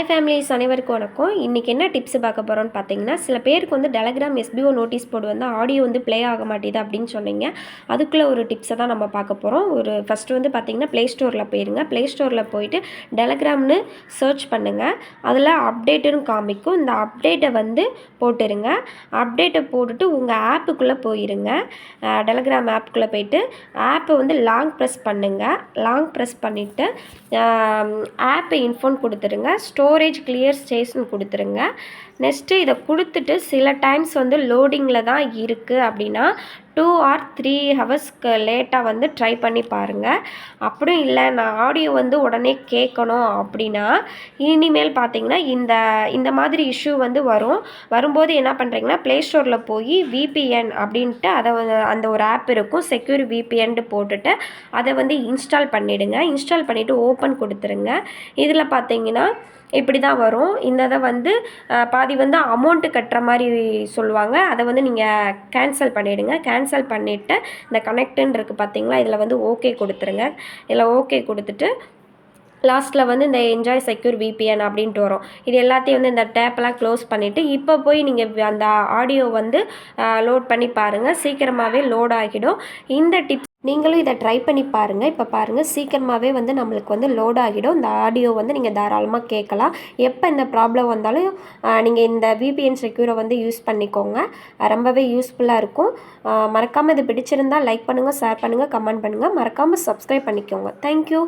Hi families அனைவருக்கும் வணக்கம். இன்றைக்கி என்ன டிப்ஸ் பார்க்க போகிறோன்னு பார்த்தீங்கன்னா, சில பேருக்கு வந்து டெலகிராம் எஸ்பிஓ நோட்டீஸ் போர்டு வந்து ஆடியோ வந்து ப்ளே ஆக மாட்டேது அப்படின்னு சொன்னீங்க. அதுக்குள்ளே ஒரு டிப்ஸை தான் நம்ம பார்க்க போகிறோம். ஃபஸ்ட்டு வந்து பார்த்திங்கன்னா ப்ளே ஸ்டோரில் போயிருங்க. ப்ளே ஸ்டோரில் போயிட்டு டெலகிராம்னு சர்ச் பண்ணுங்கள். அதில் அப்டேட்டுன்னு காமிக்கும். இந்த அப்டேட்டை வந்து போட்டுருங்க. அப்டேட்டை போட்டுட்டு உங்கள் ஆப்புக்குள்ளே போயிருங்க. டெலகிராம் ஆப்புக்குள்ளே போயிட்டு ஆப்பை வந்து லாங் ப்ரெஸ் பண்ணுங்கள். லாங் ப்ரெஸ் பண்ணிவிட்டு ஆப்பை இன்ஃபோன் கொடுத்துருங்க. ஸ்டோரேஜ் கிளியர் ஸ்டேஷன் கொடுத்துருங்க. நெக்ஸ்ட்டு இதை கொடுத்துட்டு சில டைம்ஸ் வந்து லோடிங்கில் தான் இருக்குது அப்படின்னா 2 or 3 ஹவர்ஸ்க்கு லேட்டாக வந்து ட்ரை பண்ணி பாருங்கள். அப்படியும் இல்லை நான் ஆடியோ வந்து உடனே கேட்கணும் அப்படின்னா இனிமேல் பார்த்தீங்கன்னா இந்த மாதிரி இஷ்யூ வந்து வரும்போது என்ன பண்ணுறீங்கன்னா ப்ளே ஸ்டோரில் போய் விபிஎன் அப்படின்ட்டு அந்த ஒரு ஆப் இருக்கும், செக்யூர் விபிஎன்ட்டு போட்டுட்டு அதை வந்து இன்ஸ்டால் பண்ணிவிடுங்க. இன்ஸ்டால் பண்ணிவிட்டு ஓப்பன் கொடுத்துருங்க. இதில் பார்த்தீங்கன்னா இப்படி தான் வரும். இதை வந்து பாதி வந்து அமௌண்ட்டு கட்டுற மாதிரி சொல்லுவாங்க. அதை வந்து நீங்கள் கேன்சல் பண்ணிவிடுங்க. கேன்சல் பண்ணிவிட்டு இந்த கனெக்ட்டுன்னு இருக்குது பார்த்தீங்களா, இதில் வந்து ஓகே கொடுத்துருங்க. இதில் ஓகே கொடுத்துட்டு லாஸ்ட்டில் வந்து இந்த என்ஜாய் செக்யூர் விபிஎன் அப்படின்ட்டு வரும். இது எல்லாத்தையும் வந்து இந்த டேப்பெல்லாம் க்ளோஸ் பண்ணிவிட்டு இப்போ போய் நீங்கள் அந்த ஆடியோ வந்து லோட் பண்ணி பாருங்கள். சீக்கிரமாகவே லோட் ஆகிடும். இந்த டிப்ஸ் நீங்களும் இதை ட்ரை பண்ணி பாருங்கள். இப்போ பாருங்கள் சீக்கிரமாகவே வந்து நம்மளுக்கு வந்து லோட் ஆகிடும். இந்த ஆடியோ வந்து நீங்கள் தாராளமாக கேட்கலாம். எப்போ இந்த ப்ராப்ளம் வந்தாலும் நீங்கள் இந்த விபிஎன் செக்யூரை வந்து யூஸ் பண்ணிக்கோங்க. ரொம்பவே யூஸ்ஃபுல்லாக இருக்கும். மறக்காமல் இது பிடிச்சிருந்தால் லைக் பண்ணுங்கள், ஷேர் பண்ணுங்கள், கமெண்ட் பண்ணுங்கள். மறக்காமல் சப்ஸ்கிரைப் பண்ணிக்கோங்க. தேங்க்யூ.